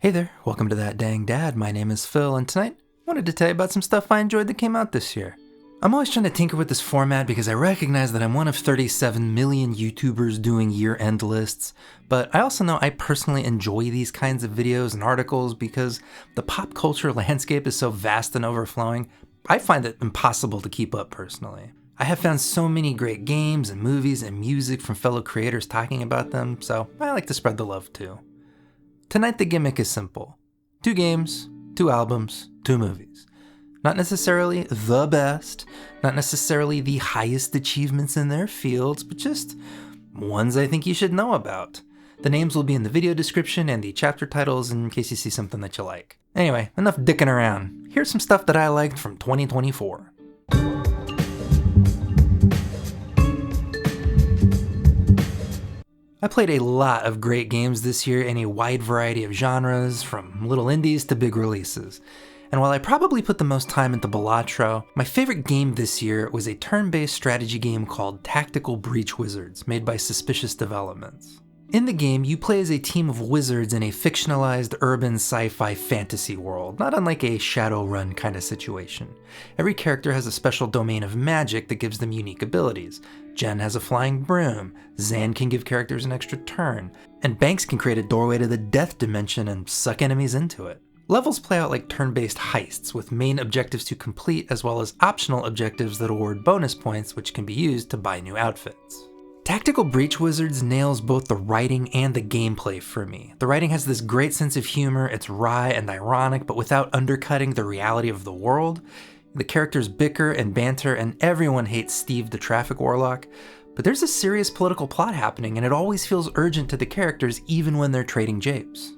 Hey there, welcome to That Dang Dad. My name is Phil, and tonight I wanted to tell you about some stuff I enjoyed that came out this year. I'm always trying to tinker with this format because I recognize that I'm one of 37 million YouTubers doing year-end lists, but I also know I personally enjoy these kinds of videos and articles because the pop culture landscape is so vast and overflowing, I find it impossible to keep up personally. I have found so many great games and movies and music from fellow creators talking about them, so I like to spread the love too. Tonight the gimmick is simple. 2 games, 2 albums, 2 movies. Not necessarily the best, not necessarily the highest achievements in their fields, but just ones I think you should know about. The names will be in the video description and the chapter titles in case you see something that you like. Anyway, enough dicking around. Here's some stuff that I liked from 2024. I played a lot of great games this year in a wide variety of genres, from little indies to big releases. And while I probably put the most time into Balatro, my favorite game this year was a turn-based strategy game called Tactical Breach Wizards, made by Suspicious Developments. In the game, you play as a team of wizards in a fictionalized urban sci-fi fantasy world, not unlike a Shadowrun kind of situation. Every character has a special domain of magic that gives them unique abilities. Jen has a flying broom, Zan can give characters an extra turn, and Banks can create a doorway to the death dimension and suck enemies into it. Levels play out like turn-based heists, with main objectives to complete as well as optional objectives that award bonus points which can be used to buy new outfits. Tactical Breach Wizards nails both the writing and the gameplay for me. The writing has this great sense of humor, it's wry and ironic, but without undercutting the reality of the world. The characters bicker and banter, and everyone hates Steve the Traffic Warlock, but there's a serious political plot happening, and it always feels urgent to the characters even when they're trading japes.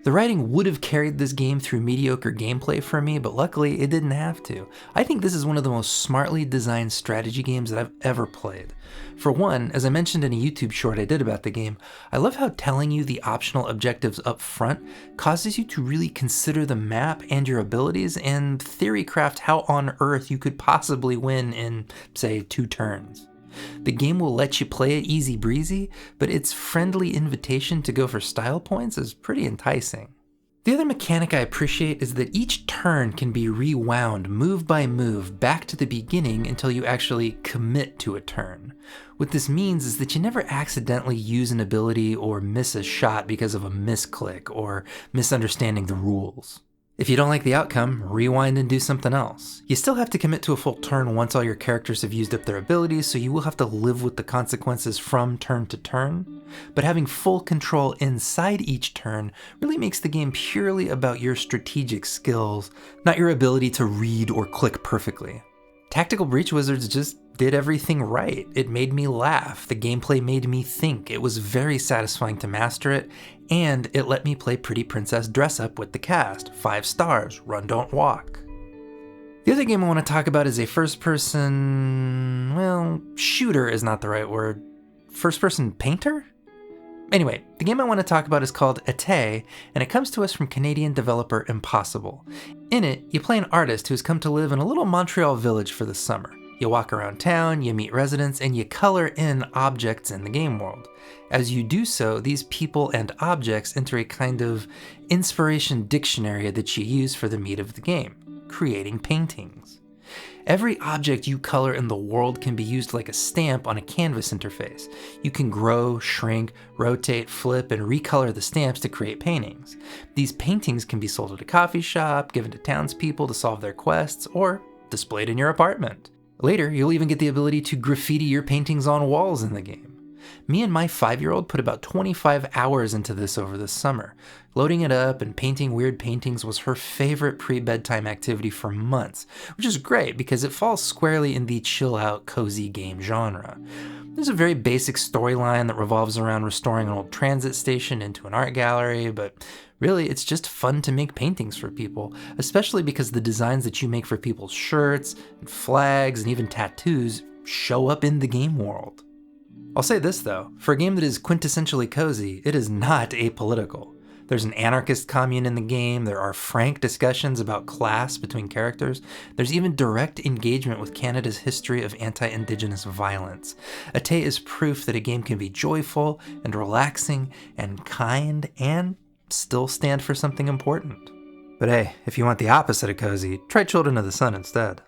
The writing would have carried this game through mediocre gameplay for me, but luckily it didn't have to. I think this is one of the most smartly designed strategy games that I've ever played. For one, as I mentioned in a YouTube short I did about the game, I love how telling you the optional objectives up front causes you to really consider the map and your abilities and theorycraft how on earth you could possibly win in, say, 2 turns. The game will let you play it easy breezy, but its friendly invitation to go for style points is pretty enticing. The other mechanic I appreciate is that each turn can be rewound move by move back to the beginning until you actually commit to a turn. What this means is that you never accidentally use an ability or miss a shot because of a misclick or misunderstanding the rules. If you don't like the outcome, rewind and do something else. You still have to commit to a full turn once all your characters have used up their abilities, so you will have to live with the consequences from turn to turn. But having full control inside each turn really makes the game purely about your strategic skills, not your ability to read or click perfectly. Tactical Breach Wizards just did everything right. It made me laugh, the gameplay made me think, it was very satisfying to master it, and it let me play Pretty Princess Dress Up with the cast. 5 stars, run don't walk. The other game I want to talk about is a first-person, shooter is not the right word. First-person painter? Anyway, the game I want to talk about is called Ate, and it comes to us from Canadian developer Impossible. In it, you play an artist who's come to live in a little Montreal village for the summer. You walk around town, you meet residents, and you color in objects in the game world. As you do so, these people and objects enter a kind of inspiration dictionary that you use for the meat of the game, creating paintings. Every object you color in the world can be used like a stamp on a canvas interface. You can grow, shrink, rotate, flip, and recolor the stamps to create paintings. These paintings can be sold at a coffee shop, given to townspeople to solve their quests, or displayed in your apartment. Later, you'll even get the ability to graffiti your paintings on walls in the game. Me and my 5-year-old put about 25 hours into this over the summer. Loading it up and painting weird paintings was her favorite pre-bedtime activity for months, which is great because it falls squarely in the chill-out, cozy game genre. There's a very basic storyline that revolves around restoring an old transit station into an art gallery, but really it's just fun to make paintings for people, especially because the designs that you make for people's shirts, and flags, and even tattoos show up in the game world. I'll say this though, for a game that is quintessentially cozy, it is not apolitical. There's an anarchist commune in the game, there are frank discussions about class between characters, there's even direct engagement with Canada's history of anti-Indigenous violence. Ate is proof that a game can be joyful and relaxing and kind and still stand for something important. But hey, if you want the opposite of cozy, try Children of the Sun instead.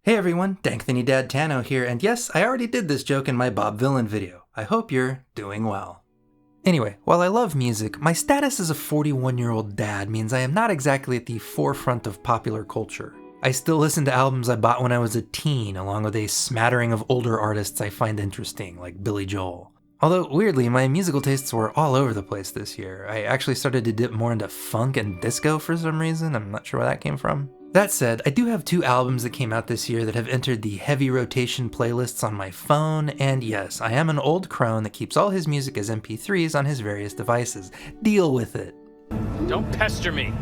Hey everyone, Dankthinny Dad Tano here, and yes, I already did this joke in my Bob Vylan video. I hope you're doing well. Anyway, while I love music, my status as a 41-year-old dad means I am not exactly at the forefront of popular culture. I still listen to albums I bought when I was a teen, along with a smattering of older artists I find interesting, like Billy Joel. Although, weirdly, my musical tastes were all over the place this year. I actually started to dip more into funk and disco for some reason. I'm not sure where that came from. That said, I do have 2 albums that came out this year that have entered the heavy rotation playlists on my phone, and yes, I am an old crone that keeps all his music as MP3s on his various devices. Deal with it. Don't pester me.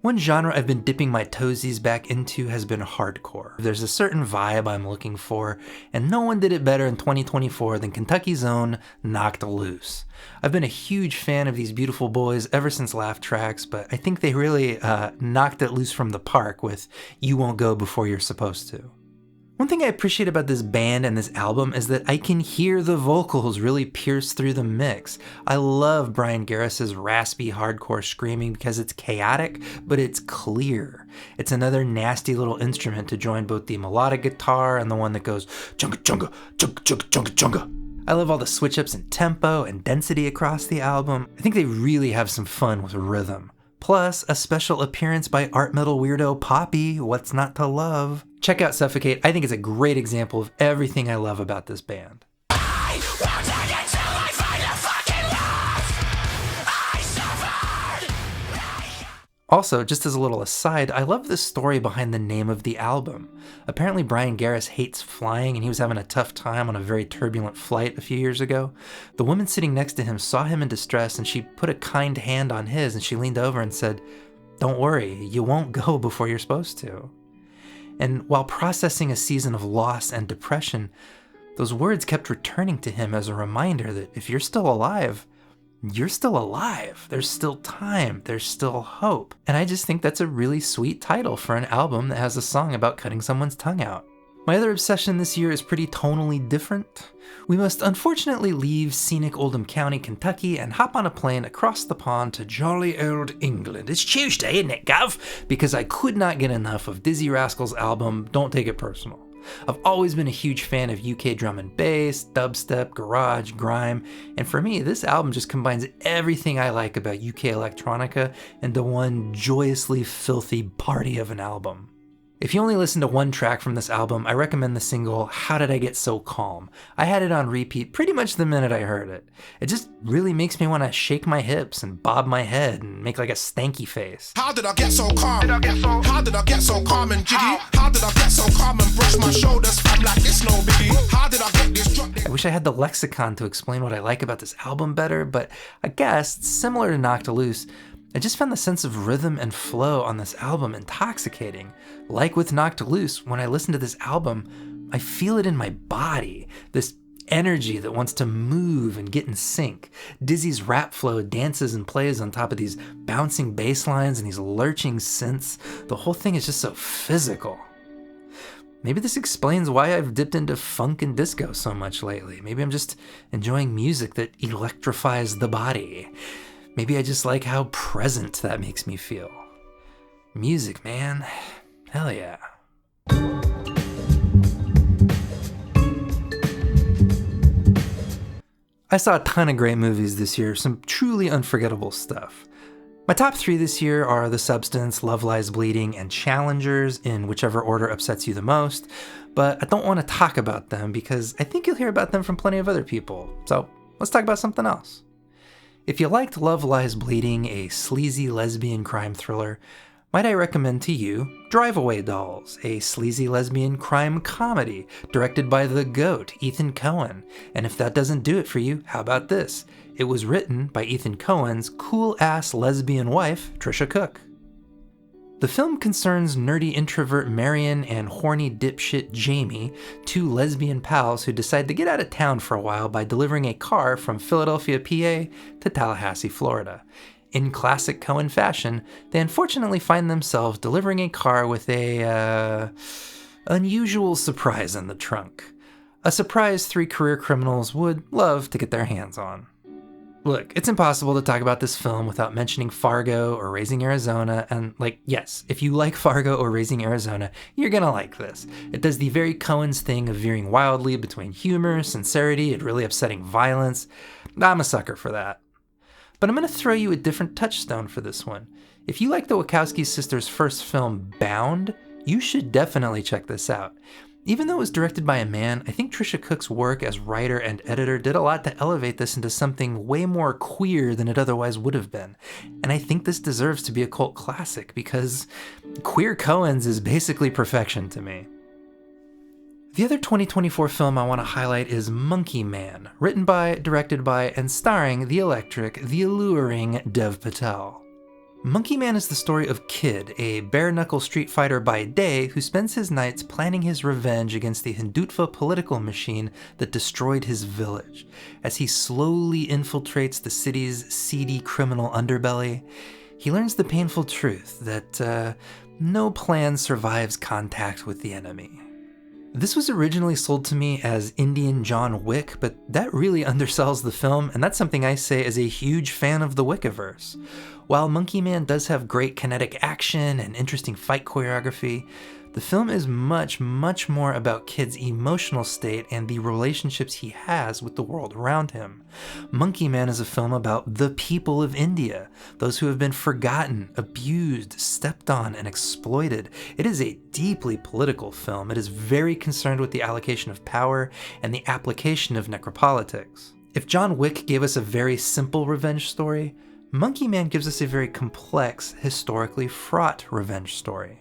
One genre I've been dipping my toesies back into has been hardcore. There's a certain vibe I'm looking for, and no one did it better in 2024 than Kentucky's own Knocked Loose. I've been a huge fan of these beautiful boys ever since Laugh Tracks, but I think they really knocked it loose from the park with You Won't Go Before You're Supposed To. One thing I appreciate about this band and this album is that I can hear the vocals really pierce through the mix. I love Brian Garris's raspy hardcore screaming because it's chaotic, but it's clear. It's another nasty little instrument to join both the melodic guitar and the one that goes chunga chunga chunga chunga chunga chunga. I love all the switch-ups in tempo and density across the album. I think they really have some fun with rhythm. Plus, a special appearance by art metal weirdo Poppy, What's Not to Love. Check out Suffocate, I think it's a great example of everything I love about this band. Also, just as a little aside, I love the story behind the name of the album. Apparently Brian Garris hates flying and he was having a tough time on a very turbulent flight a few years ago. The woman sitting next to him saw him in distress and she put a kind hand on his and she leaned over and said, "Don't worry, you won't go before you're supposed to." And while processing a season of loss and depression, those words kept returning to him as a reminder that if you're still alive, you're still alive. There's still time. There's still hope. And I just think that's a really sweet title for an album that has a song about cutting someone's tongue out. My other obsession this year is pretty tonally different. We must unfortunately leave scenic Oldham County, Kentucky, and hop on a plane across the pond to jolly old England. It's Tuesday, isn't it, Gav? Because I could not get enough of Dizzy Rascal's album, Don't Take It Personal. I've always been a huge fan of UK drum and bass, dubstep, garage, grime, and for me, this album just combines everything I like about UK electronica into one joyously filthy party of an album. If you only listen to one track from this album, I recommend the single How Did I Get So Calm? I had it on repeat pretty much the minute I heard it. It just really makes me want to shake my hips and bob my head and make like a stanky face. How did I get so calm? How did I get so calm and jiggy? How did I get so calm and brush my shoulders fam like it's no biggie? How did I get this drop? I wish I had the lexicon to explain what I like about this album better, but I guess, similar to Knocked Loose, I just found the sense of rhythm and flow on this album intoxicating. Like with Knocked Loose, when I listen to this album, I feel it in my body, this energy that wants to move and get in sync. Dizzy's rap flow dances and plays on top of these bouncing bass lines and these lurching synths. The whole thing is just so physical. Maybe this explains why I've dipped into funk and disco so much lately. Maybe I'm just enjoying music that electrifies the body. Maybe I just like how present that makes me feel. Music, man. Hell yeah. I saw a ton of great movies this year, some truly unforgettable stuff. My top 3 this year are The Substance, Love Lies Bleeding, and Challengers, in whichever order upsets you the most, but I don't want to talk about them because I think you'll hear about them from plenty of other people, so let's talk about something else. If you liked Love Lies Bleeding, a sleazy lesbian crime thriller, might I recommend to you Drive Away Dolls, a sleazy lesbian crime comedy directed by the GOAT, Ethan Coen. And if that doesn't do it for you, how about this? It was written by Ethan Coen's cool-ass lesbian wife, Trisha Cook. The film concerns nerdy introvert Marion and horny dipshit Jamie, two lesbian pals who decide to get out of town for a while by delivering a car from Philadelphia, PA to Tallahassee, Florida. In classic Coen fashion, they unfortunately find themselves delivering a car with a, unusual surprise in the trunk. A surprise 3 career criminals would love to get their hands on. Look, it's impossible to talk about this film without mentioning Fargo or Raising Arizona, and yes, if you like Fargo or Raising Arizona, you're gonna like this. It does the very Coen's thing of veering wildly between humor, sincerity, and really upsetting violence. I'm a sucker for that. But I'm gonna throw you a different touchstone for this one. If you like the Wachowski sisters' first film, Bound, you should definitely check this out. Even though it was directed by a man, I think Trisha Cook's work as writer and editor did a lot to elevate this into something way more queer than it otherwise would have been. And I think this deserves to be a cult classic because queer Coens is basically perfection to me. The other 2024 film I want to highlight is Monkey Man, written by, directed by, and starring the electric, the alluring Dev Patel. Monkey Man is the story of Kid, a bare-knuckle street fighter by day who spends his nights planning his revenge against the Hindutva political machine that destroyed his village. As he slowly infiltrates the city's seedy criminal underbelly, he learns the painful truth that no plan survives contact with the enemy. This was originally sold to me as Indian John Wick, but that really undersells the film, and that's something I say as a huge fan of the Wickiverse. While Monkey Man does have great kinetic action and interesting fight choreography, the film is much, much more about Kid's emotional state and the relationships he has with the world around him. Monkey Man is a film about the people of India, those who have been forgotten, abused, stepped on, and exploited. It is a deeply political film. It is very concerned with the allocation of power and the application of necropolitics. If John Wick gave us a very simple revenge story, Monkey Man gives us a very complex, historically fraught revenge story.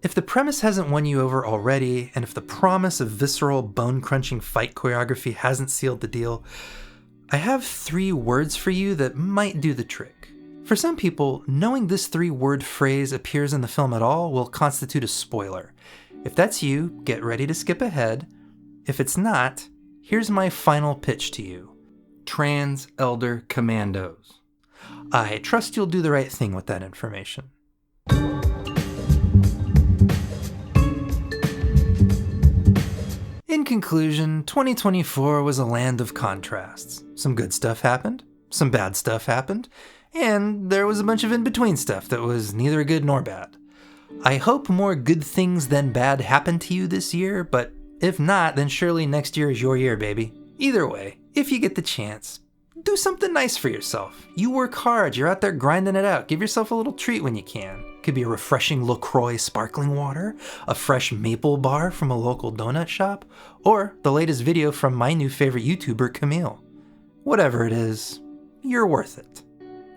If the premise hasn't won you over already, and if the promise of visceral, bone-crunching fight choreography hasn't sealed the deal, I have 3 words for you that might do the trick. For some people, knowing this 3-word phrase appears in the film at all will constitute a spoiler. If that's you, get ready to skip ahead. If it's not, here's my final pitch to you. Trans Elder Commandos. I trust you'll do the right thing with that information. In conclusion, 2024 was a land of contrasts. Some good stuff happened, some bad stuff happened, and there was a bunch of in-between stuff that was neither good nor bad. I hope more good things than bad happen to you this year, but if not, then surely next year is your year, baby. Either way, if you get the chance, do something nice for yourself. You work hard, you're out there grinding it out. Give yourself a little treat when you can. Could be a refreshing LaCroix sparkling water, a fresh maple bar from a local donut shop, or the latest video from my new favorite YouTuber, Camille. Whatever it is, you're worth it.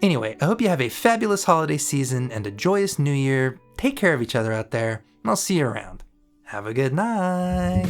Anyway, I hope you have a fabulous holiday season and a joyous new year. Take care of each other out there, and I'll see you around. Have a good night.